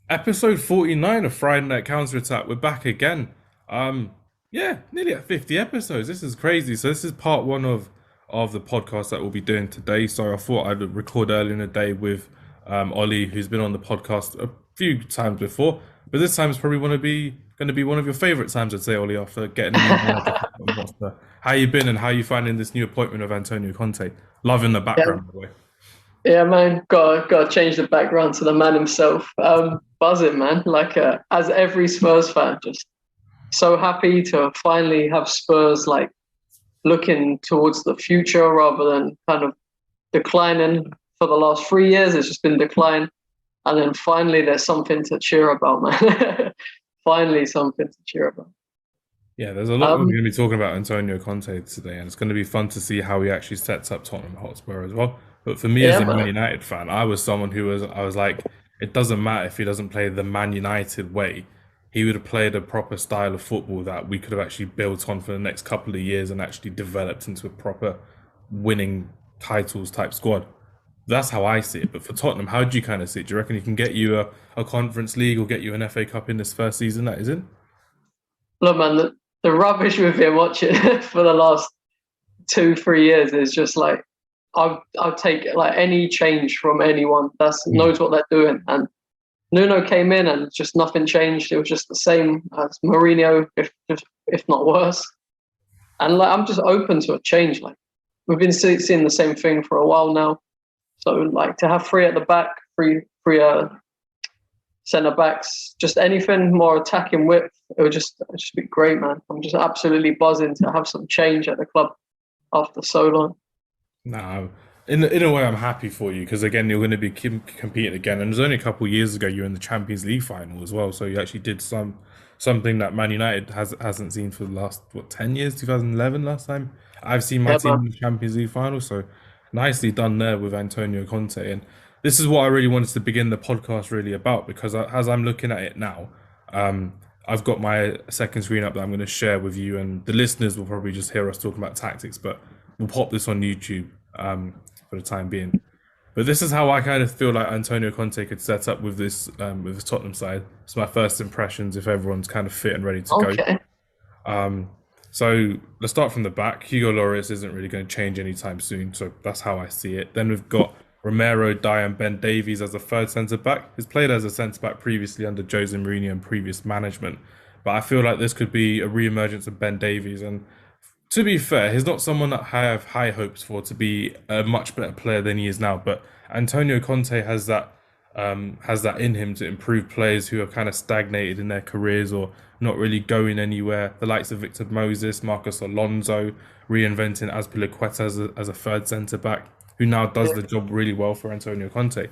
Episode 49 of Friday Night Counter Attack. We're back again. Um, yeah, nearly at 50 episodes. This is crazy. So this is part one of the podcast that we'll be doing today. So I thought I'd record earlier in the day with Ollie, who's been on the podcast a few times before. But this time is probably going to be one of your favorite times, I'd say, Ollie, after getting a new manager for Tottenham Hotspur. How you been and how you finding this new appointment of Antonio Conte? Loving the Yeah, background, by the way. yeah, man. Got to change the background to the man himself. Buzzing, man. As every Spurs fan, just so happy to finally have Spurs like looking towards the future rather than kind of declining for the last 3 years. It's just been decline, and then finally there's something to cheer about, man. Finally, something to cheer about. Yeah, there's a lot we're Um, going to be talking about Antonio Conte today, and it's going to be fun to see how he actually sets up Tottenham Hotspur as well. But for me, as yeah, a Man man. United fan, I was someone I was like, it doesn't matter if he doesn't play the Man United way. He would have played a proper style of football that we could have actually built on for the next couple of years and actually developed into a proper winning titles type squad. That's how I see it. But for Tottenham, how do you kind of see it? Do you reckon he can get you a Conference League or get you an FA Cup in this first season that is in? Look, man. The rubbish we've been watching for the last 2 3 years is just like I'll take like any change from anyone that knows what they're doing. And Nuno came in and just nothing changed. It was just the same as Mourinho, if not worse. And like I'm just open to a change. Like we've been seeing the same thing for a while now. So like to have three at the back, three centre backs, just anything more attacking width, it would just be great, man. I'm just absolutely buzzing to have some change at the club after so long. No, in a way, I'm happy for you because again, you're going to be competing again. And it was only a couple of years ago you were in the Champions League final as well, so you actually did something that Man United hasn't seen for the last 10 years. 2011 last time I've seen my Yeah, team man. in the Champions League final. So nicely done there with Antonio Conte. And this is what I really wanted to begin the podcast really about because as I'm looking at it now, um, I've got my second screen up that I'm going to share with you, and the listeners will probably just hear us talking about tactics, but we'll pop this on YouTube for the time being. But this is how I kind of feel like Antonio Conte could set up with this Tottenham side. It's my first impressions if everyone's kind of fit and ready to go. Okay. Um, so let's start from the back. Hugo Lloris isn't really going to change anytime soon, so that's how I see it. Then we've got Romero, Dyer, and Ben Davies as the third centre back. He's played as a centre back previously under Jose Mourinho and previous management, but I feel like this could be a re-emergence of Ben Davies. And to be fair, he's not someone that I have high hopes for to be a much better player than he is now. But Antonio Conte has that in him to improve players who are kind of stagnated in their careers or not really going anywhere. The likes of Victor Moses, Marcos Alonso, reinventing Azpilicueta as a third centre back, who now does the job really well for Antonio Conte.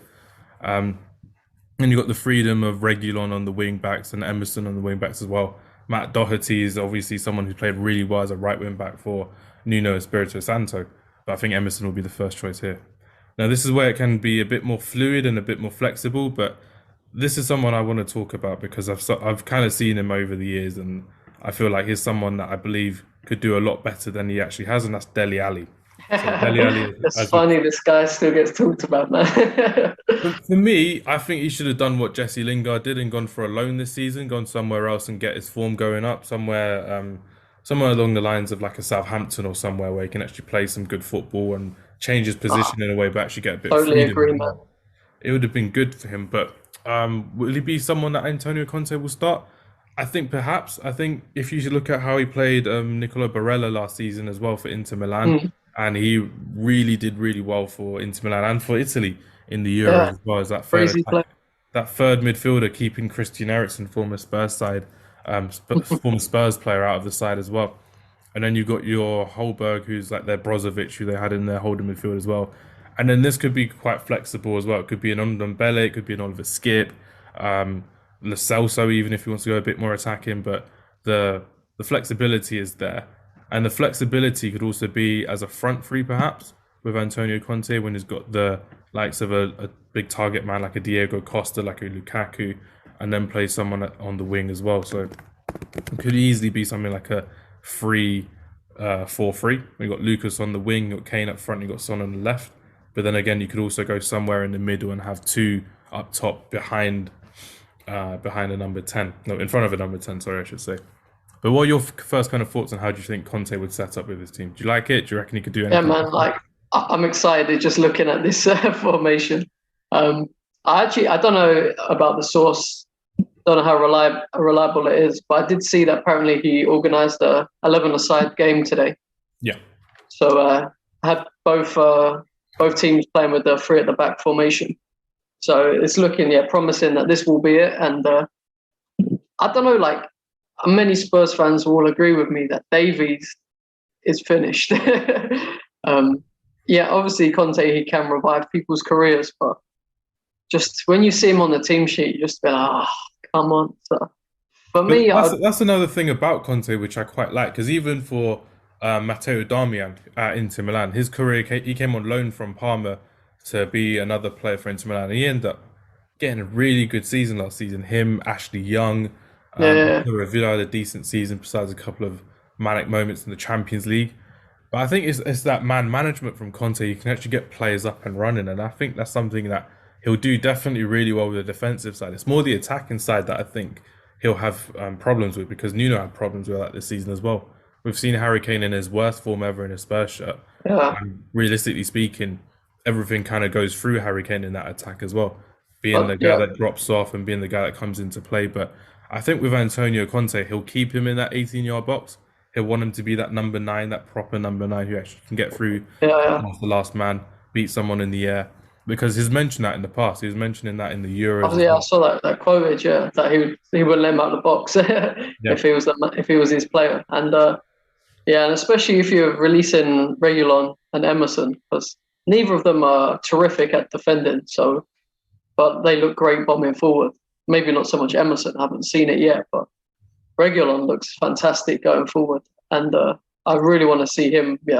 And you've got the freedom of Regulon on the wing backs and Emerson on the wing backs as well. Matt Doherty is obviously someone who played really well as a right wing back for Nuno Espirito Santo, but I think Emerson will be the first choice here. Now, this is where it can be a bit more fluid and a bit more flexible, but this is someone I want to talk about because I've kind of seen him over the years, and I feel like he's someone that I believe could do a lot better than he actually has, and that's Deli Ali. So Deli Ali, It's as we funny this guy still gets talked about, man. For me, I think he should have done what Jesse Lingard did and gone for a loan this season, gone somewhere else and get his form going up, somewhere along the lines of like a Southampton or somewhere where he can actually play some good football and change his Ah, position in a way, but actually get a bit of totally freedom agree, as man. well. It would have been good for him, but will he be someone that Antonio Conte will start? I think perhaps. I think if you should look at how he played Nicolo Barella last season as well for Inter Milan, Mm, and he really did really well for Inter Milan and for Italy in the Euros yeah, as well as crazy play. that third midfielder keeping Christian Eriksen, former Spurs player, out of the side as well. And then you've got your Holberg, who's like their Brozovic, who they had in their holding midfield as well. And then this could be quite flexible as well. It could be an Ndombele, it could be an Oliver Skip, Lo Celso, even if he wants to go a bit more attacking. But the flexibility is there, and the flexibility could also be as a front three, perhaps with Antonio Conte when he's got the likes of a big target man like a Diego Costa, like a Lukaku, and then play someone on the wing as well. So it could easily be something like a 3-4-3. We've got Lucas on the wing, you've got Kane up front, you've got Son on the left. But then again, you could also go somewhere in the middle and have two up top behind a number 10. No, in front of a number 10, sorry, I should say. But what are your first kind of thoughts on how do you think Conte would set up with his team? Do you like it? Do you reckon he could do Yeah, anything man. different? Like I'm excited just looking at this formation. Um, I don't know about the source. Don't know how reliable it is, but I did see that apparently he organised a 11-a-side game today. Yeah. So had both teams playing with the three at the back formation. So it's looking promising that this will be it. And I don't know, like many Spurs fans will agree with me that Davies is finished. Obviously Conte, he can revive people's careers, but just when you see him on the team sheet, you just be like, come on. So for But me, that's another thing about Conte, which I quite like, because even for Matteo Darmian at Inter Milan, his career, he came on loan from Parma to be another player for Inter Milan. And he ended up getting a really good season last season. Him, Ashley Young, yeah, Villa had a decent season besides a couple of manic moments in the Champions League. But I think it's that man management from Conte. You can actually get players up and running, and I think that's something that he'll do definitely really well with the defensive side. It's more the attacking side that I think he'll have problems with, because Nuno had problems with that this season as well. We've seen Harry Kane in his worst form ever in a Spurs shirt. yeah. And realistically speaking, everything kind of goes through Harry Kane in that attack as well, being But the guy that drops off and being the guy that comes into play. But I think with Antonio Conte, he'll keep him in that 18-yard box. He'll want him to be that number 9, that proper number 9 who actually can get through off the last man, beat someone in the air. Because he's mentioned that in the past. He was mentioning that in the Euros as I well. saw that quoted, that he wouldn't let him out of the box Yeah. if he was his player, and and especially if you're releasing Regulon and Emerson, because neither of them are terrific at defending. So, but they look great bombing forward. Maybe not so much Emerson. I haven't seen it yet, but Regulon looks fantastic going forward, and I really want to see him, be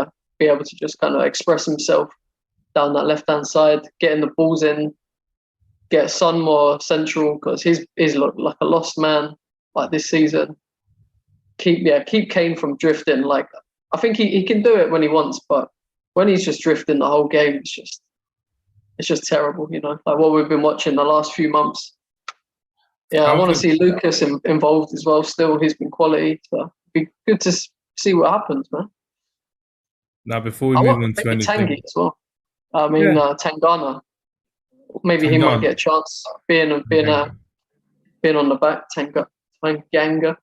able to just kind of express himself down that left-hand side, getting the balls in, get Son more central, because he's looked like a lost man like this season. Keep Kane from drifting. Like I think he can do it when he wants, but when he's just drifting the whole game, it's just terrible, like what we've been watching the last few months. Yeah, I want to see Lucas involved as well. Still, he's been quality. So it'd be good to see what happens, man. Now, before we move on to maybe anything, Tanguy as well. I mean, Tangana. Maybe he might get a chance being on the back. Tanganga. Tanganga.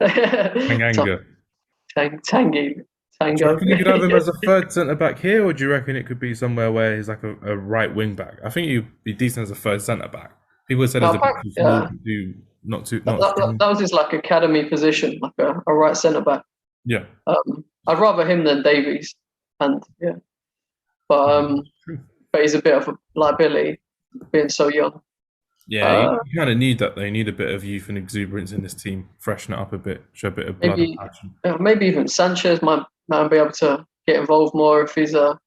Tanguy. Do you reckon you could have him as a third centre back here, or do you reckon it could be somewhere where he's like a right wing back? I think he'd be decent as a third centre back. People said he's a bit too small to do, not that was his like academy position, like a right centre back. Yeah. I'd rather him than Davies, and but he's a bit of a liability being so young. Yeah, you kind of need that. They need a bit of youth and exuberance in this team, freshen it up a bit, show a bit of blood and passion. Maybe even Sanchez might be able to get involved more if he's got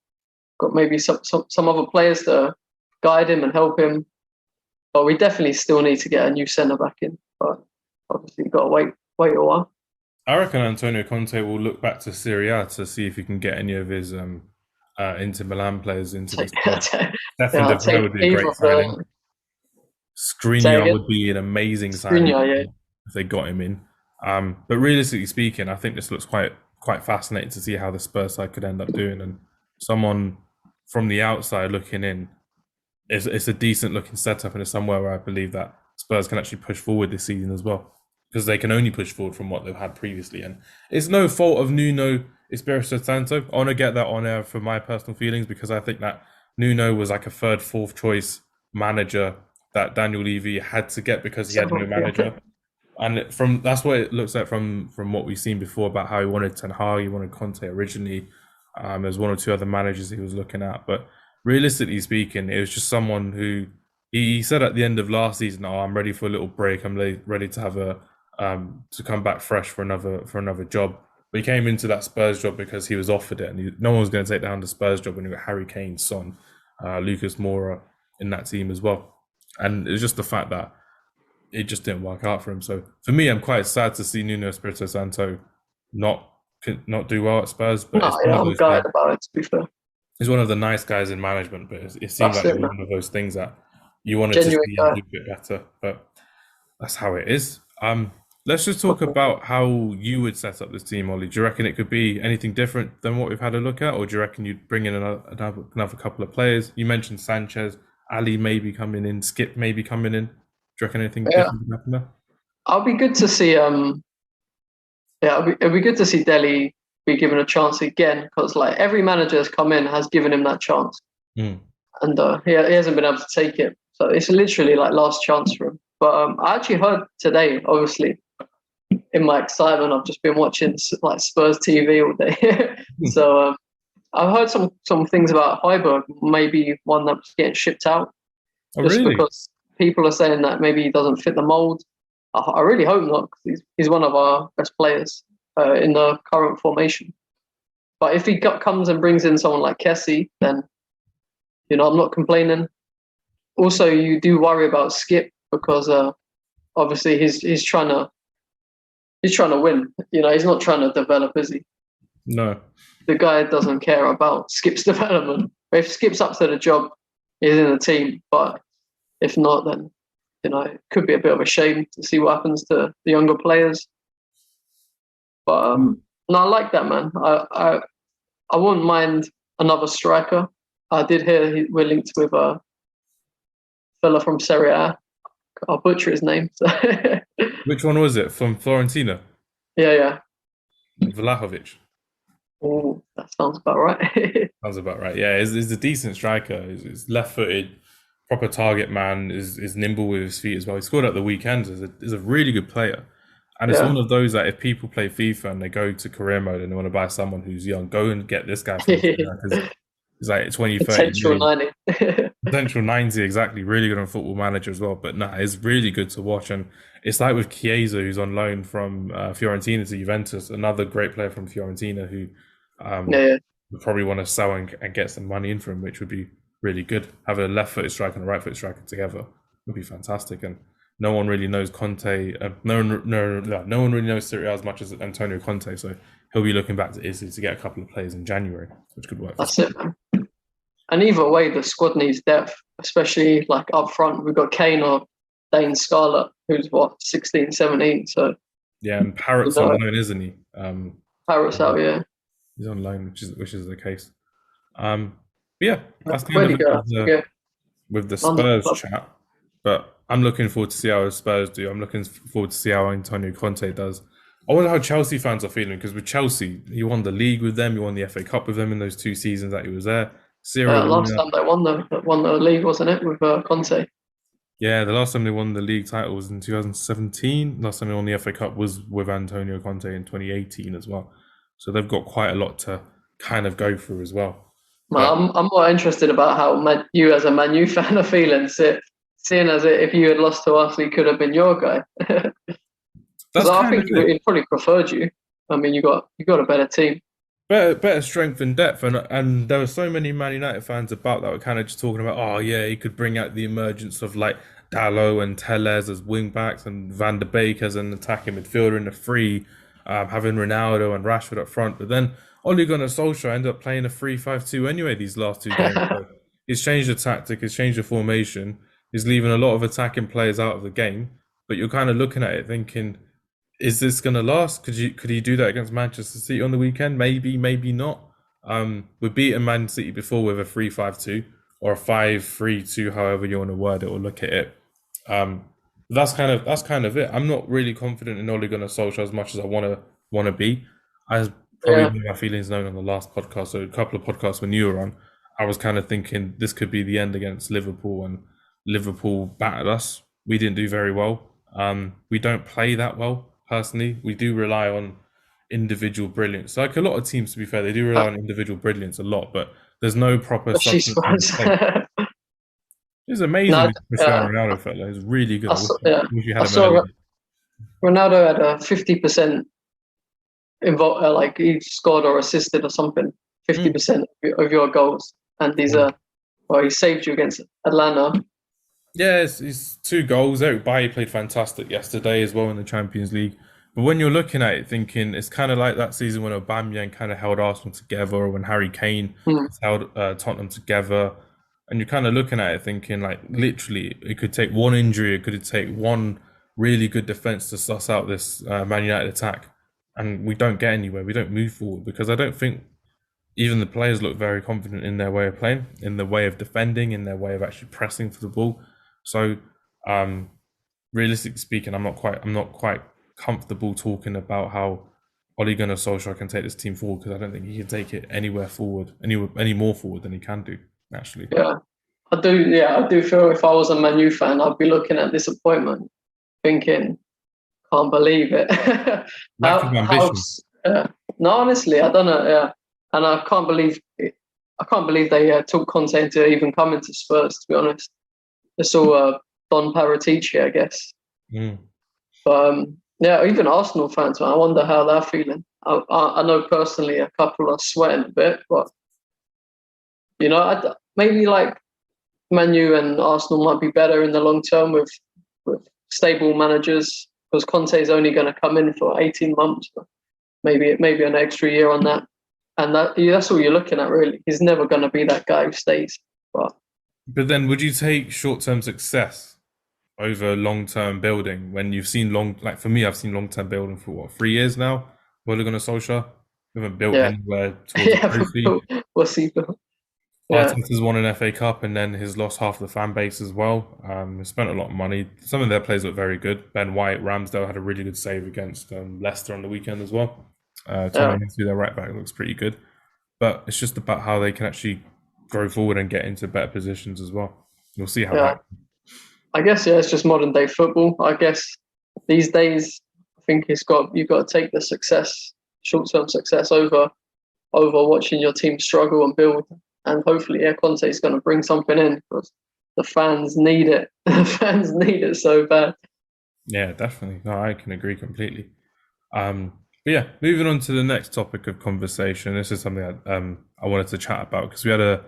maybe some other players to guide him and help him. But we definitely still need to get a new centre back in. But obviously, you've got to wait a while. I reckon Antonio Conte will look back to Serie A to see if he can get any of his Inter Milan players into this. Stefan De Vrij would be a great signing. Skriniar would be an amazing signing if they got him in. But realistically speaking, I think this looks quite fascinating to see how the Spurs side could end up doing. And someone from the outside looking in, it's a decent looking setup, and it's somewhere where I believe that Spurs can actually push forward this season as well, because they can only push forward from what they've had previously. And it's no fault of Nuno Espirito Santo. I want to get that on air for my personal feelings, because I think that Nuno was like a third, fourth choice manager that Daniel Levy had to get because he had no manager. And that's what it looks like from what we've seen before about how he wanted Ten Hag, he wanted Conte originally. There's one or two other managers he was looking at, but realistically speaking, it was just someone who he said at the end of last season, "Oh, I'm ready for a little break. I'm ready to have to come back fresh for another job." But he came into that Spurs job because he was offered it, and no one was going to take down the Spurs job when you got Harry Kane, Son, Lucas Moura in that team as well. And it's just the fact that it just didn't work out for him. So for me, I'm quite sad to see Nuno Espirito Santo not do well at Spurs. But I'm gutted about it, to be fair. He's one of the nice guys in management, but it seems like one of those things that you wanted to see him do a bit better. But That's how it is. Let's just talk about how you would set up this team, Ollie. Do you reckon it could be anything different than what we've had a look at, or do you reckon you'd bring in another couple of players? You mentioned Sanchez, Ali maybe coming in, Skip maybe coming in. Do you reckon anything Yeah, different would happen there? I'll be good to see. Yeah, it'll be good to see Delhi be given a chance again because like every manager has come in has given him that chance, Mm. and he hasn't been able to take it. So it's literally like last chance for him. But I actually heard today, obviously, in my excitement, I've just been watching like Spurs TV all day. So I've heard some things about Heiberg, maybe one that's getting shipped out, Oh, just really? because people are saying that maybe he doesn't fit the mold. I really hope not, because he's one of our best players in the current formation. But if he comes and brings in someone like Kessie, then I'm not complaining. Also, you do worry about Skip because obviously he's trying to win. He's not trying to develop, is he? No. The guy doesn't care about Skip's development. If Skip's up to the job, he's in the team. But if not, then it could be a bit of a shame to see what happens to the younger players. But no, I like that, man. I wouldn't mind another striker. I did hear we're linked with a fella from Serie A. I'll butcher his name. So. Which one was it? From Florentina? Yeah, yeah. Vlahovic. Oh, that sounds about right. Sounds about right. Yeah, he's a decent striker. He's left-footed, proper target man. Is nimble with his feet as well. He scored at the weekend. Is a really good player, and it's Yeah. one of those that if people play FIFA and they go to career mode and they want to buy someone who's young, go and get this guy from because he's like 20, 30 Potential million. 90. Potential 90, exactly. Really good on Football Manager as well. But nah, it's really good to watch. And it's like with Chiesa, who's on loan from Fiorentina to Juventus, another great player from Fiorentina who Yeah, would probably want to sell and get some money in for him, which would be really good. Have a left-footed striker and a right-footed striker together would be fantastic. And no one really knows Conte. No one really knows Serie A as much as Antonio Conte. So he'll be looking back to Italy to get a couple of players in January, which could work for that's it, man. And either way, the squad needs depth, especially like up front. We've got Kane or Dane Scarlett, who's what, 16, 17. So, Yeah, and Parrot's on loan, isn't he? Paris out, yeah. He's on loan, which is the case. But yeah, that's kind Where'd of he it go? Yeah, with the London Spurs club. chat. But I'm looking forward to see how the Spurs do. I'm looking forward to see how Antonio Conte does. I wonder how Chelsea fans are feeling because with Chelsea, he won the league with them, he won the FA Cup with them in those 2 seasons that he was there. Serial Last winner. time they won the league, wasn't it, with Conte? Yeah, the last time they won the league title was in 2017. Last time they won the FA Cup was with Antonio Conte in 2018 as well. So they've got quite a lot to kind of go through as well. But I'm more interested about how you as a Man U fan are feeling, seeing as if you had lost to us, he could have been your guy. Because that's I kind of think it. he probably preferred you. I mean, you got a better team. Better strength and depth, and there were so many Man United fans about that were kind of just talking about, oh yeah, he could bring out the emergence of like Dalot and Telles as wing backs and Van der Beek as an attacking midfielder in the free, having Ronaldo and Rashford up front. But then Ole Gunnar Solskjaer ended up playing a 3-5-2 anyway these last 2 games. So he's changed the tactic, he's changed the formation, he's leaving a lot of attacking players out of the game. But you're kind of looking at it thinking, is this going to last? Could he do that against Manchester City on the weekend? Maybe, maybe not. We've beaten Man City before with a 3-5-2 or a 5-3-2, however you want to word it or look at it. That's kind of it. I'm not really confident in Ole Gunnar Solskjaer as much as I want to be. I probably Yeah, made my feelings known on the last podcast, so a couple of podcasts when you were on. I was kind of thinking this could be the end against Liverpool, and Liverpool battered us. We didn't do very well. We don't play that well, personally. We do rely on individual brilliance. Like a lot of teams, to be fair, they do rely on individual brilliance a lot, but there's no proper especially substance in the Spurs. play. It's amazing No, with Cristiano Ronaldo fella. He's really good. I I wish, saw, yeah, wish you I had him saw earlier. Ronaldo had a 50% involved, like he scored or assisted or something. 50% of your goals, and he saved you against Atlanta. Yeah, it's 2 goals. Eric Bailly played fantastic yesterday as well in the Champions League. But when you're looking at it, thinking it's kind of like that season when Aubameyang kind of held Arsenal together, or when Harry Kane Mm. held Tottenham together, and you're kind of looking at it thinking like literally it could take one injury, it could take one really good defense to suss out this Man United attack, and we don't get anywhere. We don't move forward because I don't think even the players look very confident in their way of playing, in the way of defending, in their way of actually pressing for the ball. So, um, realistically speaking, I'm not quite comfortable talking about how Ole Gunnar Solskjaer can take this team forward because I don't think he can take it anywhere forward, any more forward than he can do. Actually, Yeah, I do. Yeah, I do feel if I was a Man U fan, I'd be looking at disappointment, thinking, "Can't believe it." lack of ambition. No, honestly, I don't know. Yeah, and I can't believe it. I can't believe they took Conte into even coming to Spurs. To be honest, it's all Don Paratici, I guess. Mm. But yeah, even Arsenal fans, man, I wonder how they're feeling. I know personally a couple are sweating a bit, but maybe like Man U and Arsenal might be better in the long term with stable managers because Conte is only going to come in for 18 months, maybe an extra year on that, and that's all you're looking at really. He's never going to be that guy who stays. But then, would you take short-term success over long-term building when you've seen like for me, I've seen long-term building for what, 3 years now? Ole Gunnar Solskjaer, we haven't built Yeah, anywhere towards a yeah, trophy. we'll see. Yeah, Arteta's won an FA Cup and then has lost half the fan base as well. Spent a lot of money. Some of their players look very good. Ben White, Ramsdale had a really good save against Leicester on the weekend as well. yeah, Tommy, their right back, looks pretty good. But it's just about how they can actually grow forward and get into better positions as well. We'll see how yeah. that. I guess it's just modern day football. I guess these days, I think you've got to take the short term success over watching your team struggle and build. And hopefully, Conte is going to bring something in because the fans need it. The fans need it so bad. Yeah, definitely. No, I can agree completely. But yeah, moving on to the next topic of conversation. This is something I wanted to chat about because we had a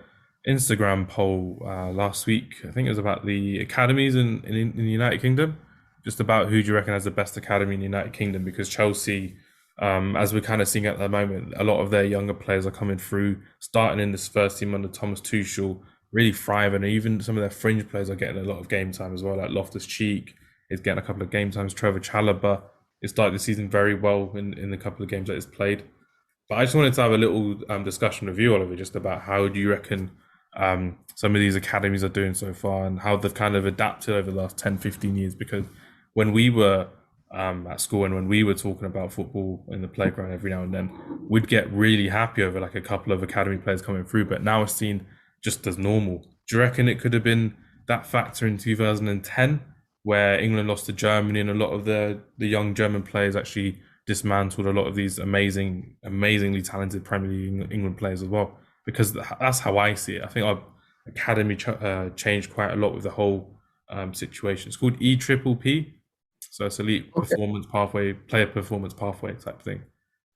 Instagram poll last week. I think it was about the academies in the United Kingdom, just about who do you reckon has the best academy in the United Kingdom? Because Chelsea, as we're kind of seeing at the moment, a lot of their younger players are coming through, starting in this first team under Thomas Tuchel, really thriving. And even some of their fringe players are getting a lot of game time as well, like Loftus-Cheek is getting a couple of game times. Trevor Chalobah, it started the season very well in the couple of games that it's played. But I just wanted to have a little discussion with you, Oliver, just about how do you reckon some of these academies are doing so far and how they've kind of adapted over the last 10, 15 years. Because when we were at school and when we were talking about football in the playground every now and then, we'd get really happy over like a couple of academy players coming through. But now it's seen just as normal. Do you reckon it could have been that factor in 2010 where England lost to Germany and a lot of the young German players actually dismantled a lot of these amazingly talented Premier League England players as well? Because that's how I see it. I think our academy changed quite a lot with the whole situation. It's called EPPP, so it's Elite Okay. Performance Pathway, Player Performance Pathway type thing.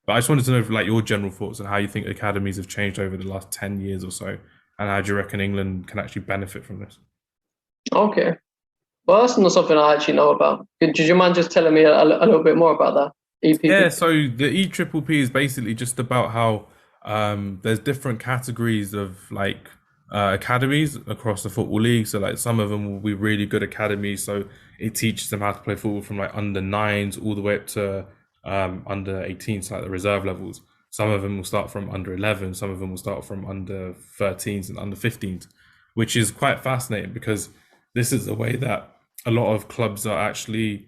But I just wanted to know, like, your general thoughts on how you think academies have changed over the last 10 years or so, and how do you reckon England can actually benefit from this? Okay. Well, that's not something I actually know about. Did you mind just telling me a little bit more about that? Yeah, EPP. so the EPPP is basically just about how there's different categories of like academies across the football league. So like some of them will be really good academies, so it teaches them how to play football from like under nines all the way up to under 18s, like the reserve levels. Some of them will start from under 11, some of them will start from under 13s and under 15s, which is quite fascinating because this is a way that a lot of clubs are actually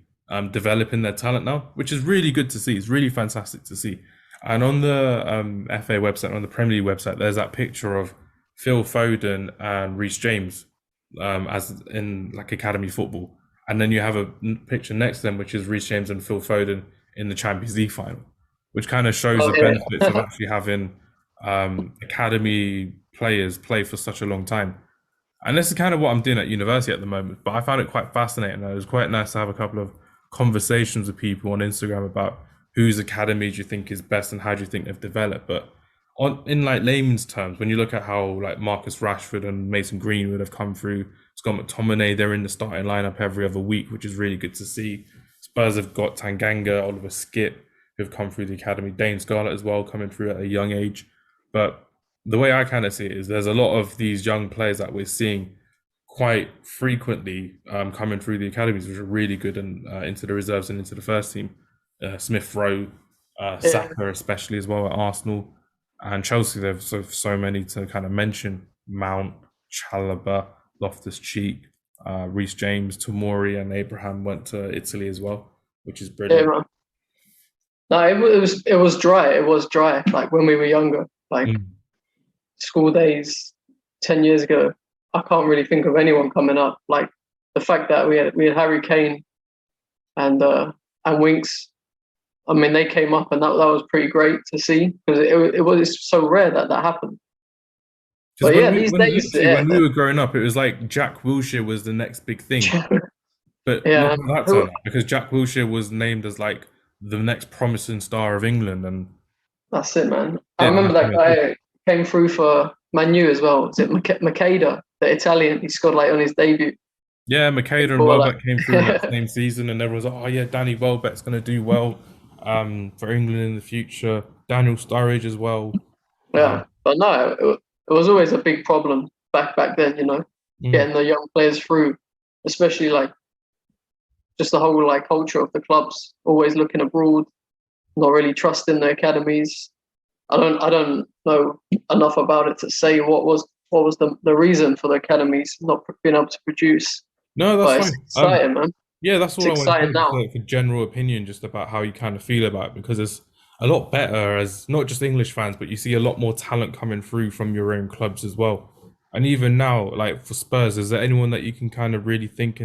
developing their talent now, which is really good to see. It's really fantastic to see. And on the FA website, on the Premier League website, there's that picture of Phil Foden and Reece James as in like academy football. And then you have a picture next to them, which is Reece James and Phil Foden in the Champions League final, which kind of shows Oh, the yeah. benefits of actually having academy players play for such a long time. And this is kind of what I'm doing at university at the moment. But I found it quite fascinating. It was quite nice to have a couple of conversations with people on Instagram about whose academy do you think is best and how do you think they've developed. But in like layman's terms, when you look at how like Marcus Rashford and Mason Greenwood have come through, Scott McTominay, they're in the starting lineup every other week, which is really good to see. Spurs have got Tanganga, Oliver Skip, who've come through the academy, Dane Scarlett as well, coming through at a young age. But the way I kind of see it is there's a lot of these young players that we're seeing quite frequently coming through the academies, which are really good, and into the reserves and into the first team. Smith Rowe, Yeah, Saka, especially as well at Arsenal, and Chelsea. There's so many to kind of mention: Mount, Chalobah, Loftus Cheek, Reece James, Tomori, and Abraham went to Italy as well, which is yeah, brilliant. man. No, it was dry. It was dry. Like when we were younger, like Mm. school days 10 years ago. I can't really think of anyone coming up. Like the fact that we had Harry Kane and Winks. I mean, they came up, and that was pretty great to see because it was so rare that that happened. Because But when yeah, we these when days, literally yeah, when we were growing up, it was like Jack Wilshere was the next big thing. But look yeah, how that turned out, because Jack Wilshere was named as like the next promising star of England, and that's it, man. I didn't remember happen that at all. guy came through for Man U as well. Was it Makeda, the Italian? He scored like on his debut. Yeah, Makeda and Or like, Welbeck came through in that same season, and everyone was like, "Oh yeah, Danny Welbeck's going to do well for England in the future." Daniel Sturridge as well. Um, yeah, but no, it was always a big problem back then. mm, Getting the young players through, especially like just the whole like culture of the clubs, always looking abroad, not really trusting the academies. I don't know enough about it to say what was the reason for the academies not being able to produce, no, that's but it's fine. exciting, man. Yeah, that's It's all I want to exciting say, just now. like a general opinion, just about how you kind of feel about it, because it's a lot better as not just English fans, but you see a lot more talent coming through from your own clubs as well. And even now, like for Spurs, is there anyone that you can kind of really think,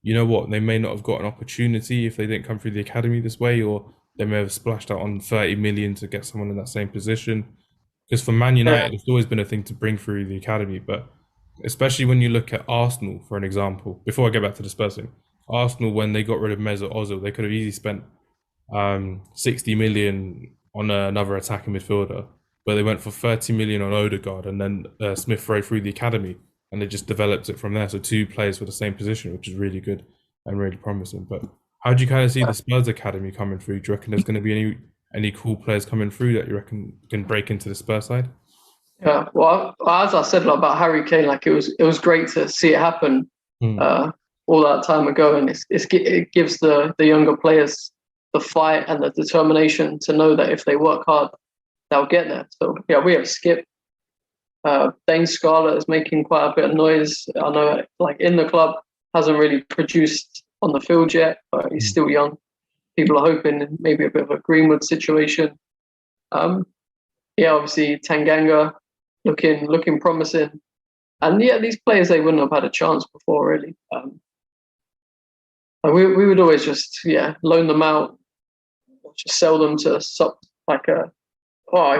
you know what, they may not have got an opportunity if they didn't come through the academy this way, or they may have splashed out on 30 million to get someone in that same position? Because for Man Yeah, United, it's always been a thing to bring through the academy, but especially when you look at Arsenal, for an example, before I get back to the Spurs thing, Arsenal, when they got rid of Mesut Ozil, they could have easily spent 60 million on another attacking midfielder, but they went for 30 million on Odegaard and then Smith Rowe through the academy, and they just developed it from there. So two players for the same position, which is really good and really promising. But how do you kind of see yeah, the Spurs academy coming through? Do you reckon there's going to be any cool players coming through that you reckon can break into the Spurs side? yeah. Well, as I said like, about Harry Kane, like it was great to see it happen Mm, uh, all that time ago, and it gives the younger players the fight and the determination to know that if they work hard, they'll get there. So yeah, we have Skip. Dane Scarlett is making quite a bit of noise. I know, like in the club, hasn't really produced on the field yet, but he's mm. still young. People are hoping maybe a bit of a Greenwood situation. Um, yeah, obviously Tanganga looking promising, and yeah, these players they wouldn't have had a chance before really. And we would always just loan them out, or just sell them to like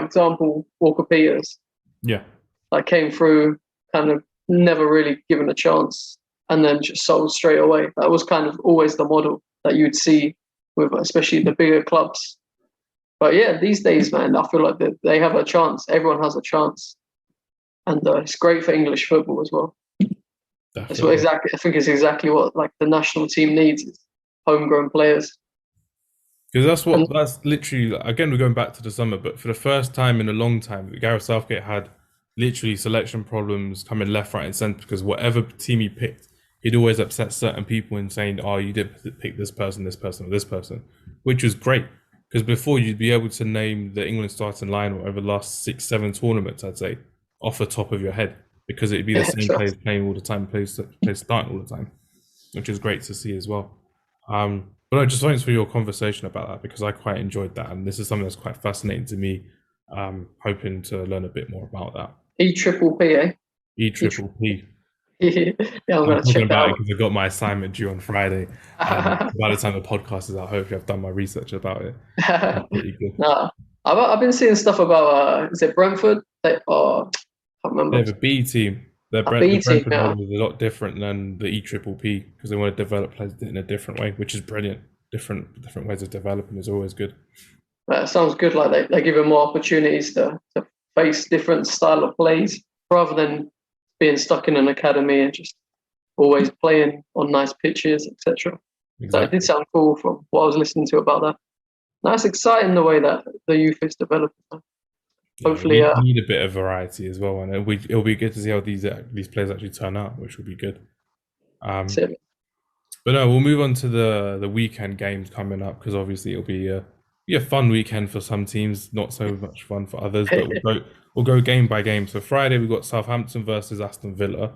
example Walker Peters Yeah. like came through, kind of never really given a chance, and then just sold straight away. That was kind of always the model that you'd see with especially the bigger clubs. But yeah, these days, man, I feel like they have a chance. Everyone has a chance, and it's great for English football as well. It's what Definitely. exactly I think it's exactly what like the national team needs is homegrown players. Because And that's literally, again, we're going back to the summer, but for the first time in a long time, Gareth Southgate had literally selection problems coming left, right, and centre, because whatever team he picked, he'd always upset certain people in saying, "Oh, you didn't pick this person, or this person," which was great. Because before, you'd be able to name the England starting line over the last 6, 7 tournaments, I'd say, off the top of your head, because it'd be the yeah, same players playing all the time, players starting all the time, which is great to see as well. But no, just thanks for your conversation about that, because I quite enjoyed that, and this is something that's quite fascinating to me. Hoping to learn a bit more about that. EPPP, eh? E E triple P. yeah, I'm I'm gonna talking check about it that because I got my assignment due on Friday. out. By the time the podcast is out, hopefully I've done my research about it. Pretty good. No, I've been seeing stuff about is it Brentford? I can't They remember. have a B team. A The B team, Brentford yeah. model is a lot different than the E triple P, because they want to develop players in a different way, which is brilliant. Different ways of developing is always good. That sounds good. Like they give them more opportunities to face different style of plays rather than being stuck in an academy and just always playing on nice pitches, etc. So it did Exactly. sound cool from what I was listening to about that. That's exciting the way that the youth is developing. Yeah, we Hopefully, need a bit of variety as well, and it'll be good to see how these players actually turn out, which will be good. Um, see. but no, we'll move on to the weekend games coming up because obviously it'll be a fun weekend for some teams, not so much fun for others. But we'll go game by game. So Friday we've got Southampton versus Aston Villa.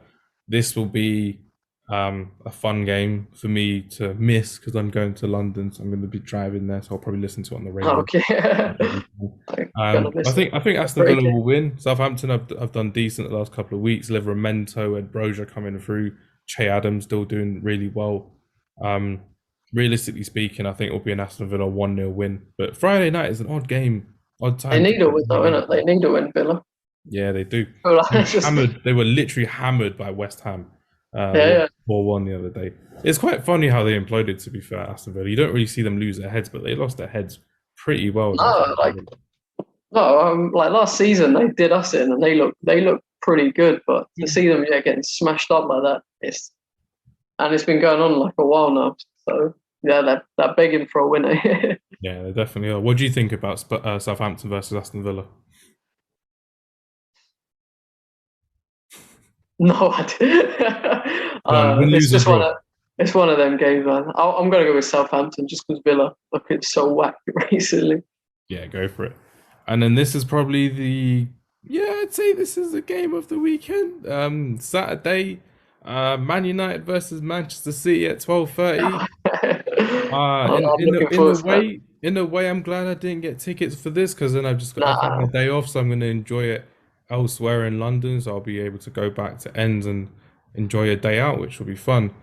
This will be a fun game for me to miss because I'm going to London, so I'm going to be driving there, so I'll probably listen to it on the radio. Okay. Gonna I miss it. think Aston Great Villa game. will win. Southampton have done decent the last couple of weeks. Livramento and Broja coming through. Che Adams still doing really well. Um, Realistically speaking, I think it will be an Aston Villa 1-0 win. But Friday night is an odd game, odd They time to need a get win, though, really. innit? They need a win, Villa. Yeah, they do. Well, like, just They were literally hammered by West Ham. They yeah, lost yeah. 4-1 the other day. It's quite funny how they imploded, to be fair, Aston Villa. You don't really see them lose their heads, but they lost their heads pretty well against No, like Liverpool. no, like last season they did us in, and they look pretty good. But to see them getting smashed up like that, it's been going on like a while now. So yeah, they're begging for a winner. Yeah, they definitely are. What do you think about Southampton versus Aston Villa? No, I did. Go on, win, It's lose, or just draw. it's one of them games, man. I'm gonna go with Southampton just because Villa look it's so whack recently. Yeah, go for it. And then this is probably I'd say this is the game of the weekend. Saturday, Man United versus Manchester City at 12:30. I'm looking forward to that. In a way, I'm glad I didn't get tickets for this because then I've had my Nah, day off, so I'm going to enjoy it elsewhere in London. So I'll be able to go back to Ends and enjoy a day out, which will be fun.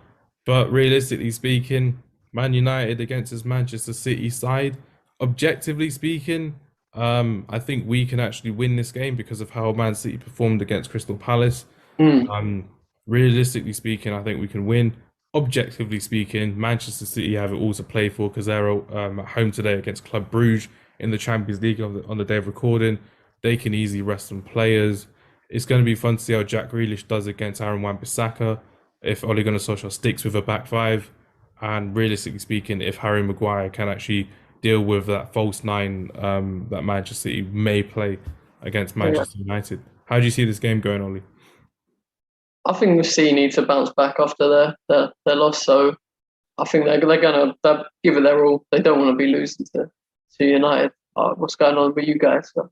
But realistically speaking, Man United against this Manchester City side, objectively speaking, I think we can actually win this game because of how Man City performed against Crystal Palace. mm, Um, Realistically speaking, I think we can win. Objectively speaking, Manchester City have it all to play for because they're at home today against Club Brugge in the Champions League on the day of recording. They can easily rest some players. It's going to be fun to see how Jack Grealish does against Aaron Wan-Bissaka, if Ole Gunnar Solskjaer sticks with a back five, and realistically speaking, if Harry Maguire can actually deal with that false nine that Manchester City may play against yeah. Manchester United. How do you see this game going, Ollie? I think the City need to bounce back after their loss. So I think they're gonna give it their all. They don't want to be losing to United. What's going on with you guys? So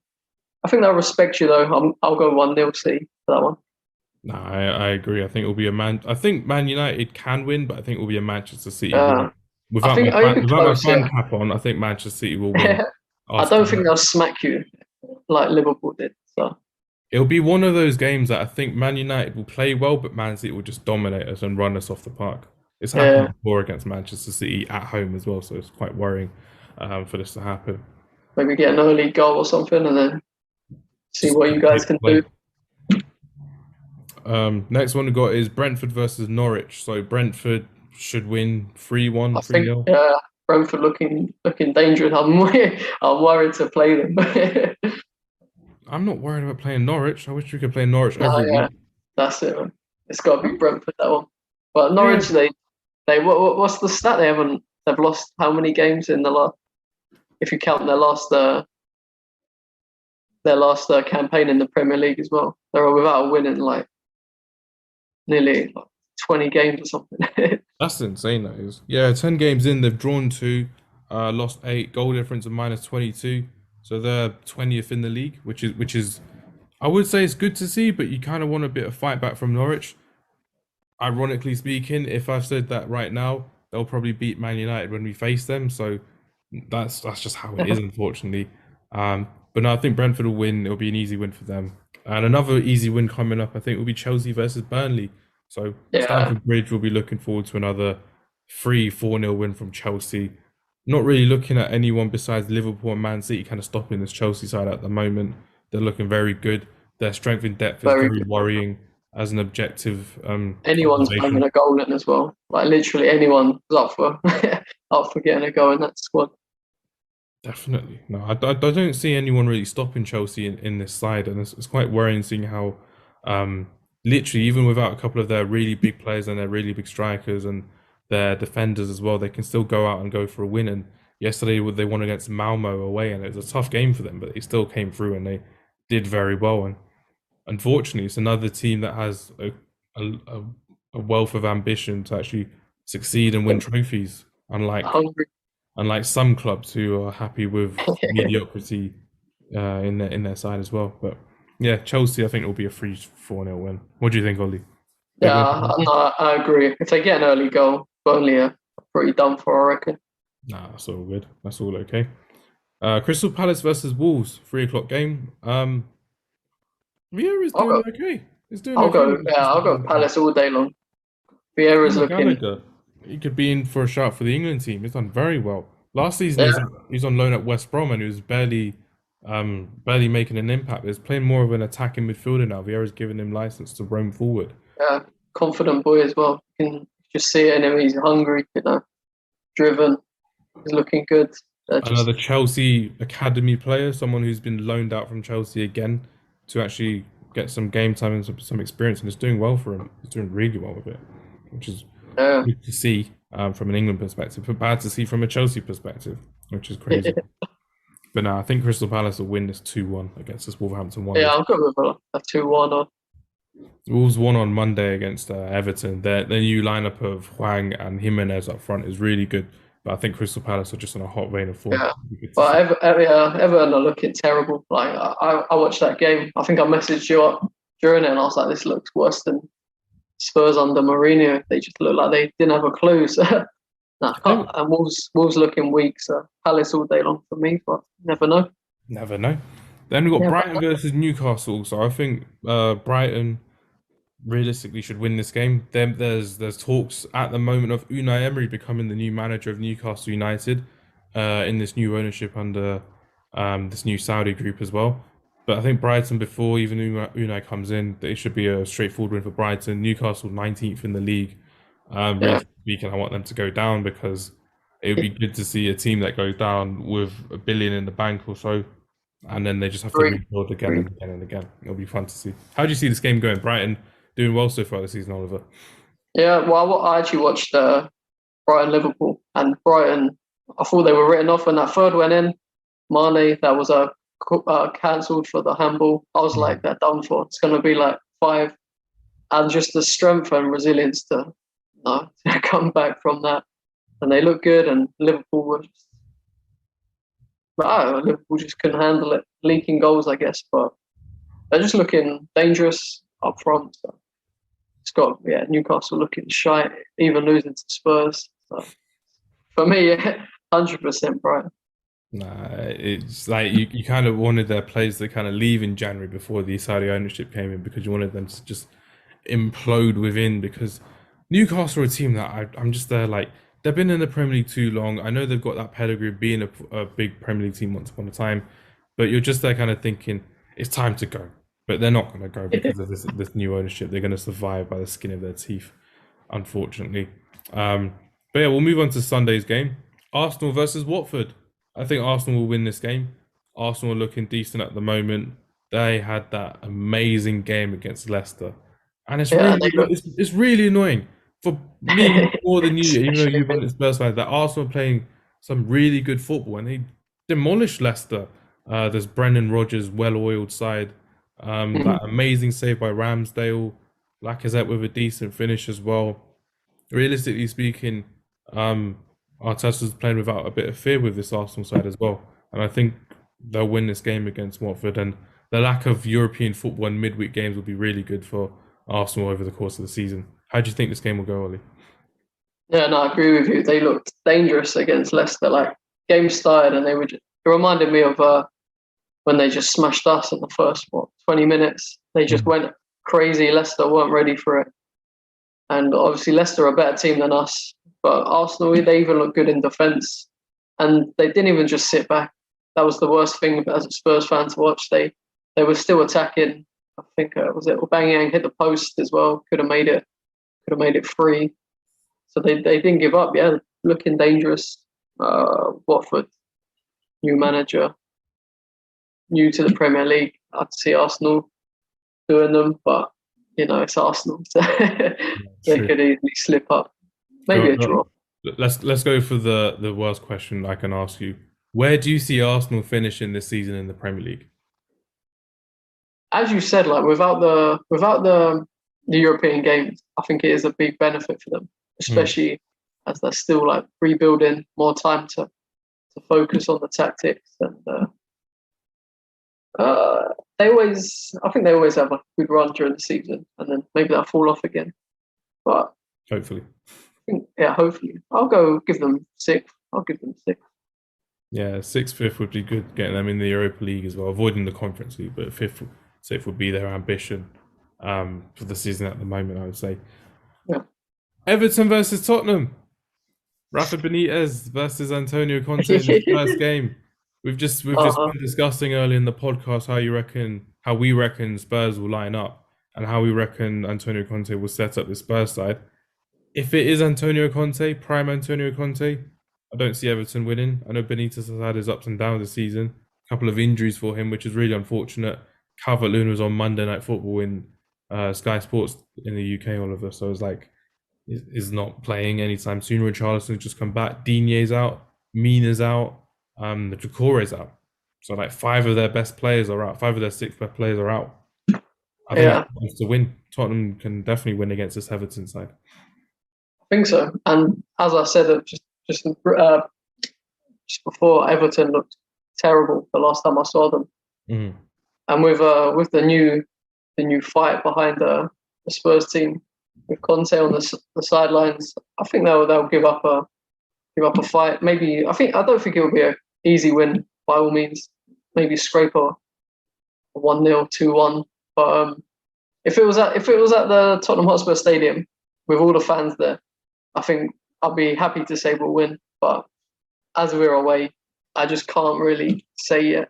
I think they'll respect you though. I'll go 1-0 City for that one. No, I agree. I think it'll be a man. I think Man United can win, but I think it will be a Manchester City win. I think it'll be Without my close. fan Yeah, cap on, I think Manchester City will win. I don't Asking think that. they'll smack you like Liverpool did. So It'll be one of those games that I think Man United will play well, but Man City will just dominate us and run us off the park. It's happened yeah, before against Manchester City at home as well, so it's quite worrying for this to happen. maybe get an early goal or something, and then see Just what you guys dictate the can play. do. Next one we got is Brentford versus Norwich. So Brentford should win 3-1, I think 3-0. Brentford looking dangerous. I'm worried to play them. I'm not worried about playing Norwich. I wish we could play Norwich No, every yeah, week. that's it, man. It's got to be Brentford that one. But Yeah, Norwich, what's the stat? They've lost how many games in the last? If you count their last campaign in the Premier League as well, they're without a win in like nearly 20 games or something. that's insane. That is. Yeah, 10 games in, they've drawn two, lost eight, goal difference of -22. So they're 20th in the league, which is I would say it's good to see, but you kind of want a bit of fight back from Norwich. Ironically speaking, if I've said that right now, they'll probably beat Man United when we face them. So that's just how it is, unfortunately. But no, I think Brentford will win. It'll be an easy win for them. And another easy win coming up, I think, will be Chelsea versus Burnley. So Yeah, Stamford Bridge will be looking forward to another 3-4-0 win from Chelsea. Not really looking at anyone besides Liverpool and Man City kind of stopping this Chelsea side at the moment. They're looking very good. Their strength in depth is very very good. worrying as an objective Anyone's banging observation. a goal in as well. Like literally anyone's up for up for getting a goal in that squad. Definitely. No, I don't see anyone really stopping Chelsea in this side, and it's quite worrying seeing how, um, literally, even without a couple of their really big players and their really big strikers and their defenders as well, they can still go out and go for a win. And yesterday, they won against Malmo away, and it was a tough game for them, but they still came through and did very well, and unfortunately, it's another team that has a, a, a wealth of ambition to actually succeed and win trophies. Hungry. Unlike some clubs who are happy with mediocrity in their side as well. But yeah, Chelsea, I think it will be a 3-4-0 win. What do you think, Ollie? Big win for Yeah, them? no, I agree. If they get an early goal, Burnley are pretty done for, I reckon. Nah, that's all good. That's all okay. Crystal Palace versus Wolves, 3 o'clock game. Vieira's I'll doing go. okay. He's doing okay with this Crystal I'll go Palace team. Palace all day long. Vieira's Conor looking. Gallagher, he could be in for a shout for the England team. He's done very well. Last season, Yeah, he was on loan at West Brom and he was barely making an impact. He's playing more of an attacking midfielder now. Vieira's giving him license to roam forward. yeah, confident boy as well. You can just see it in him. He's hungry, driven. He's looking good. Just Another Chelsea academy player, someone who's been loaned out from Chelsea again to actually get some game time and some experience, and it's doing well for him. He's doing really well with it, which is yeah. good to see from an England perspective, but bad to see from a Chelsea perspective, which is crazy. But no, I think Crystal Palace will win this 2-1 against this Wolverhampton Yeah, Wanderers. I'll go with a 2-1 or Wolves won on Monday against Everton. Their new lineup of Hwang and Jimenez up front is really good, but I think Crystal Palace are just on a hot vein of form. yeah. It'll be good to But see. Everton are looking terrible. Like I watched that game. I think I messaged you up during it, and I was like, "This looks worse than Spurs under Mourinho." They just look like they didn't have a clue. So, nah, and Wolves looking weak. So Palace all day long for me, but never know. Never know. Then we've got Never Brighton know. versus Newcastle. So I think Brighton realistically should win this game. Then there's talks at the moment of Unai Emery becoming the new manager of Newcastle United in this new ownership under this new Saudi group as well. But I think Brighton, before even Unai comes in, that it should be a straightforward win for Brighton. Newcastle 19th in the league. Yeah, Realistically speaking, I want them to go down because it would be good to see a team that goes down with 1 billion in the bank or so, and then they just have to agreed. rebuild again Agreed. and again and again. It'll be fun to see. How do you see this game going? Brighton doing well so far this season, Oliver. Yeah, well, I actually watched Brighton Liverpool, and Brighton. I thought they were written off when that third went in. Mane, that was cancelled for the handball. I was like, they're done for. It's going to be like five, and just the strength and resilience to come back from that, and they look good. And Liverpool was, but Liverpool just couldn't handle it, leaking goals, I guess. But they're just looking dangerous up front. So it's got Newcastle looking shy, even losing to Spurs. So for me, 100% Brighton. Nah, it's like you kind of wanted their players to kind of leave in January before the Saudi ownership came in because you wanted them to just implode within because Newcastle are a team that I'm just there like they've been in the Premier League too long. I know they've got that pedigree of being a big Premier League team once upon a time, but you're just there kind of thinking it's time to go. But they're not going to go because of this new ownership. They're going to survive by the skin of their teeth, unfortunately. But yeah, we'll move on to Sunday's game. Arsenal versus Watford. I think Arsenal will win this game. Arsenal are looking decent at the moment. They had that amazing game against Leicester, and Yeah, they look. it's really annoying for me more than you, even though you've Stupid. been Spurs fans. That Arsenal are playing some really good football, and they demolished Leicester. There's Brendan Rodgers' well-oiled side. Mhm. That amazing save by Ramsdale, Lacazette with a decent finish as well. Realistically speaking, um, Arteta's playing without a bit of fear with this Arsenal side as well, and I think they'll win this game against Watford. And the lack of European football and midweek games will be really good for Arsenal over the course of the season. How do you think this game will go, Ollie? Yeah, no, I agree with you. They looked dangerous against Leicester. Like game started, and it reminded me of when they just smashed us in the first 20 minutes. They just Mhm. went crazy. Leicester weren't ready for it, and obviously Leicester are a better team than us. But Arsenal, they even look good in defence, and they didn't even just sit back. That was the worst thing as a Spurs fan to watch. They were still attacking. I think was it Aubameyang hit the post as well. Could have made it. Could have made it free. So they didn't give up. Yeah, looking dangerous. Watford, new manager, new to the Premier League. I'd see Arsenal doing them, but it's Arsenal, so they True. could easily slip up. So, Maybe a draw. let's go for the worst question I can ask you. Where do you see Arsenal finishing this season in the Premier League? as you said, like without the European games, I think it is a big benefit for them, Mm. especially as they're still like rebuilding, more time to focus on the tactics and I think they always have like a good run during the season, and then maybe they'll fall off again. But Hopefully. I think, yeah, hopefully I'll go give them six. I'll give them six. Yeah, sixth, fifth would be good, getting them in the Europa League as well, avoiding the Conference League, but fifth, sixth would be their ambition for the season at the moment, I would say. Yeah. Everton versus Tottenham. Rafa Benitez versus Antonio Conte in the first game. We've just uh-huh. been discussing earlier in the podcast how we reckon Spurs will line up and how we reckon Antonio Conte will set up the Spurs side. If it is Antonio Conte, prime Antonio Conte, I don't see Everton winning. I know Benitez has had his ups and downs this season. A couple of injuries for him, which is really unfortunate. Calvert-Lewin was on Monday Night Football in Sky Sports in the UK, Oliver. So it's like, is not playing anytime soon. Richarlison's just come back. Digne's out. Mina's out. The Doucouré's out. So like five of their best players are out. Five of their six best players are out. I think Yeah, that wants to win. Tottenham can definitely win against this Everton side. I think so. And as I said, just before, Everton looked terrible the last time I saw them. Mm. And with the new fight behind the Spurs team with Conte on the sidelines, I think they'll give up a fight. Maybe I don't think it will be an easy win by all means. Maybe scrape a 1-0, 2-1. But if it was at the Tottenham Hotspur Stadium with all the fans there, I think I'd be happy to say we'll win. But as we're away, I just can't really say yet,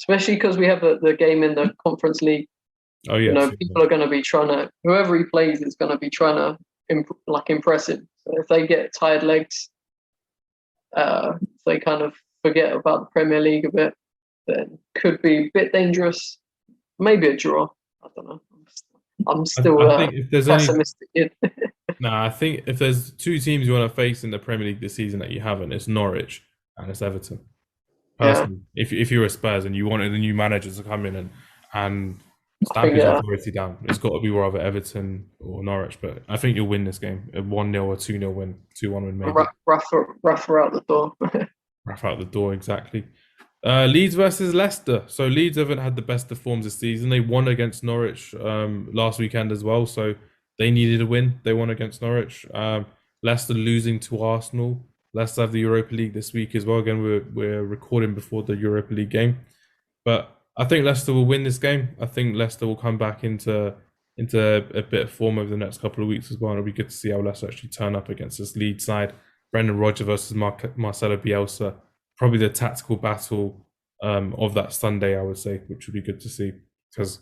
especially because we have the game in the Conference League. Oh yeah, People are going to be trying to, whoever he plays is going to be trying to impress him. So if they get tired legs, if they kind of forget about the Premier League a bit, then could be a bit dangerous. Maybe a draw. I don't know. I'm still I think if there's only pessimistic. I think if there's two teams you want to face in the Premier League this season that you haven't, it's Norwich and it's Everton. Yeah, Personally, if you're a Spurs and you wanted a new manager to come in and I stamp think his authority down, it's got to be either Everton or Norwich. But I think you'll win this game, a 1-0 or 2-0 win, 2-1 win maybe. Rafa out the door. Rough out the door exactly. Leeds versus Leicester. So Leeds haven't had the best of forms this season. They won against Norwich last weekend as well, so they needed a win. They won against Norwich. Leicester losing to Arsenal. Leicester have the Europa League this week as well. Again, we're recording before the Europa League game, but I think Leicester will win this game. I think Leicester will come back into a bit of form over the next couple of weeks as well. And it'll be good to see how Leicester actually turn up against this Leeds side. Brendan Rodgers versus Marcelo Bielsa. Probably the tactical battle of that Sunday, I would say, which would be good to see because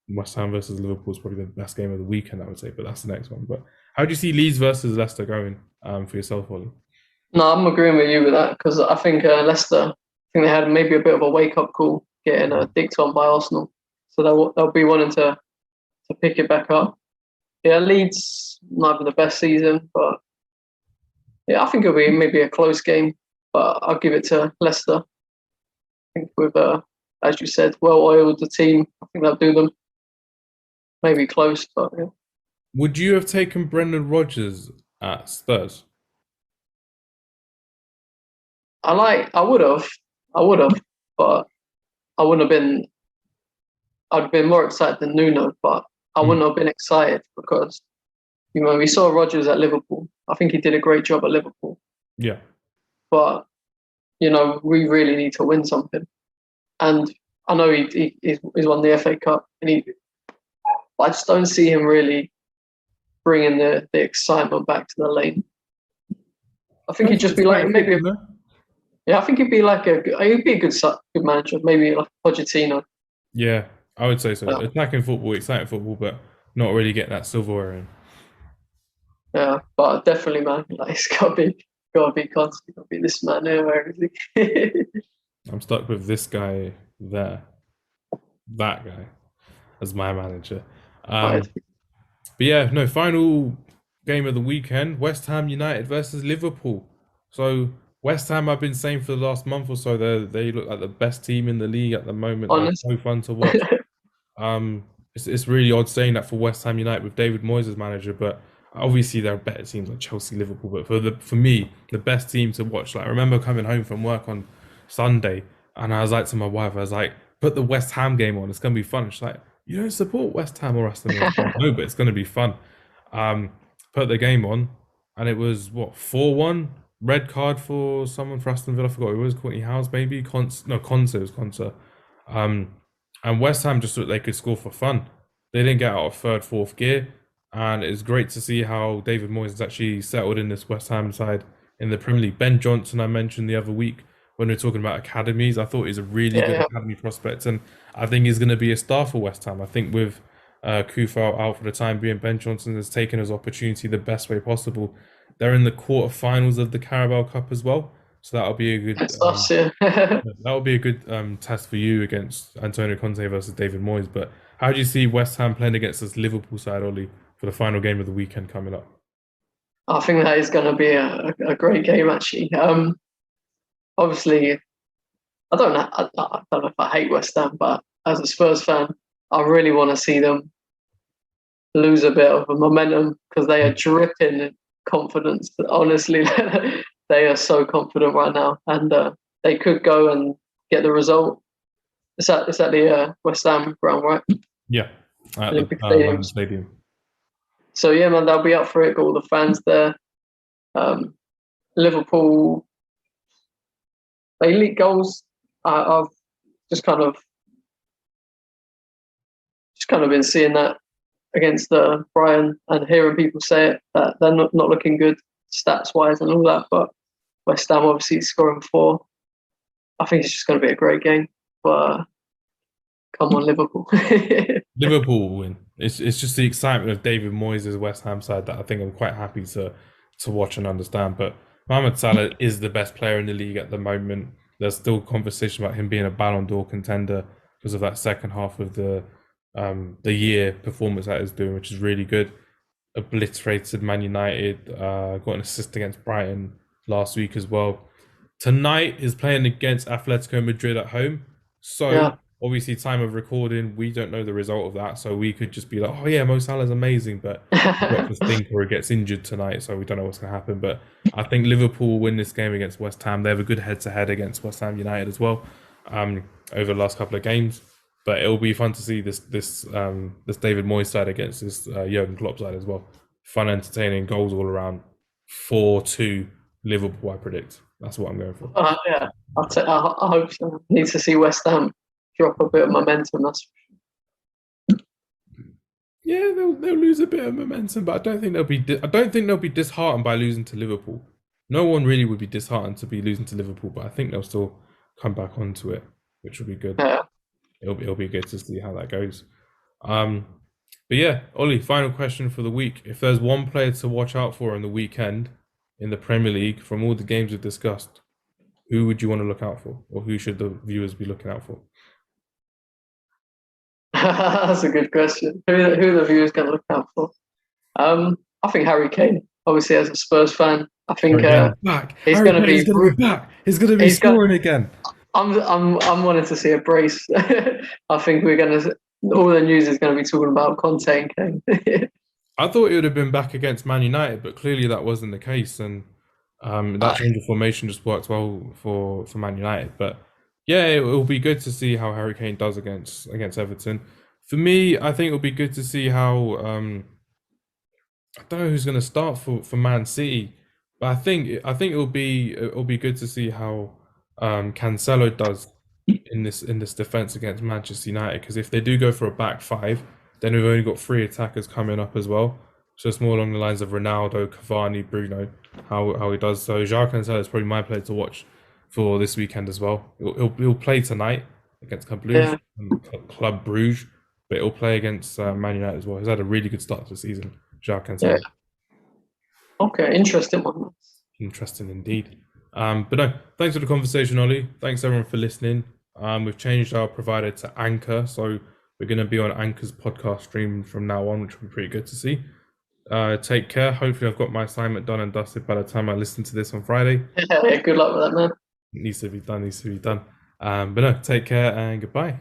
West Ham versus Liverpool is probably the best game of the weekend, I would say, but that's the next one. But how do you see Leeds versus Leicester going for yourself, Ollie? No, I'm agreeing with you with that because I think Leicester, I think they had maybe a bit of a wake up call getting dicked on by Arsenal, so they'll be wanting to pick it back up. Yeah, Leeds might be the best season, but yeah, I think it'll be maybe a close game, but I'll give it to Leicester. I think with as you said, well-oiled the team, I think they'll do them. Maybe close, but yeah. Would you have taken Brendan Rodgers at Spurs? I would have, but I wouldn't have been. I'd have been more excited than Nuno, but I wouldn't have been excited because we saw Rodgers at Liverpool. I think he did a great job at Liverpool, Yeah. but we really need to win something. And I know he's won the FA Cup, but I just don't see him really bringing the excitement back to the lane. I think he'd just be like maybe. Yeah, I think he'd be a good manager, maybe like Pochettino. Yeah, I would say so. Attacking football, exciting football, but not really getting that silverware in. Yeah, but definitely, man, like it's gotta be constant. Gotta be this man here. Where is he? I'm stuck with this guy there, that guy as my manager. Right. But yeah, no, final game of the weekend, West Ham United versus Liverpool. So West Ham, I've been saying for the last month or so, they look like the best team in the league at the moment. They're Honest. so fun to watch. It's really odd saying that for West Ham United with David Moyes as manager, but obviously there are better teams like Chelsea, Liverpool. But for me, the best team to watch. Like I remember coming home from work on Sunday, and I was like to my wife, I was like, "Put the West Ham game on. It's gonna be fun." She's like, "You don't support West Ham or Aston Villa?" No, but it's gonna be fun. Um, Put the game on, and it was what 4-1 red card for someone for Aston Villa. I forgot who it was. Courtney House maybe. Conte was Conte. Um, and West Ham just thought they could score for fun. They didn't get out of third, fourth gear, and it's great to see how David Moyes has actually settled in this West Ham side in the Premier League. Ben Johnson, I mentioned the other week when we were talking about academies, I thought he's a really good Yeah, academy prospect, and I think he's going to be a star for West Ham. I think with Kufal out for the time being, Ben Johnson has taken his opportunity the best way possible. They're in the quarterfinals of the Carabao Cup as well, so that'll be a good it's us. Yeah. that would be a good test for you against Antonio Conte versus David Moyes. But how do you see West Ham playing against this Liverpool side, Oli, for the final game of the weekend coming up? I think that is going to be a great game, actually. Obviously, I don't know. I don't know if I hate West Ham, but as a Spurs fan, I really want to see them lose a bit of a momentum because they are dripping in confidence. Honestly, they are so confident right now, and they could go and get the result. It's at the West Ham ground, right? Yeah, at the Olympic Stadium. London Stadium. So yeah, man, they'll be up for it. Got all the fans there. Liverpool, they leak goals. I've just kind of been seeing that against Brighton and hearing people say it that they're not looking good stats wise and all that. But West Ham obviously scoring 4. I think it's just going to be a great game. But come on, Liverpool. Liverpool will win. It's just the excitement of David Moyes' West Ham side that I think I'm quite happy to watch and understand. But Mohamed Salah is the best player in the league at the moment. There's still conversation about him being a Ballon d'Or contender because of that second half of the year performance that he's doing, which is really good. Obliterated Man United, got an assist against Brighton last week as well. Tonight is playing against Atletico Madrid at home. So Yeah. obviously, time of recording, we don't know the result of that. So we could just be like, oh yeah, Mo Salah's amazing, but he got to stink or he gets injured tonight, so we don't know what's going to happen. But I think Liverpool will win this game against West Ham. They have a good head-to-head against West Ham United as well over the last couple of games. But it'll be fun to see this David Moyes side against this Jurgen Klopp side as well. Fun, entertaining, goals all around. 4-2 Liverpool, I predict. That's what I'm going for. Yeah, I hope so. Need to see West Ham drop a bit of momentum. That's Yeah, they'll lose a bit of momentum, but I don't think they'll be disheartened by losing to Liverpool. No one really would be disheartened to be losing to Liverpool, but I think they'll still come back onto it, which will be good. yeah. It'll be good to see how that goes. But yeah, Ollie, final question for the week. If there's one player to watch out for on the weekend in the Premier League from all the games we've discussed, who would you want to look out for, or who should the viewers be looking out for? That's a good question. Who are the viewers going to look out for? I think Harry Kane. Obviously, as a Spurs fan, I think he's going to be back. He's going to be scoring again. I'm wanting to see a brace. I think we're going to. All the news is going to be talking about Conte and Kane. I thought it would have been back against Man United, but clearly that wasn't the case, and that change of formation just worked well for Man United. But yeah, it will be good to see how Harry Kane does against Everton. For me, I think it'll be good to see how I don't know who's going to start for Man City, but I think it'll be good to see how Cancelo does in this defense against Manchester United, because if they do go for a back 5, then we've only got 3 attackers coming up as well. So it's more along the lines of Ronaldo, Cavani, Bruno, how he does. So João Cancelo is probably my player to watch for this weekend as well. He'll play tonight against Club Brugge, but he'll play against Man United as well. He's had a really good start to the season, João Cancelo. Yeah. Okay, interesting one. Interesting indeed. But no, thanks for the conversation, Ollie. Thanks everyone for listening. We've changed our provider to Anchor, so we're going to be on Anchor's podcast stream from now on, which will be pretty good to see. Take care. Hopefully, I've got my assignment done and dusted by the time I listen to this on Friday. Yeah, good luck with that, man. It needs to be done. Needs to be done. But no, take care and goodbye.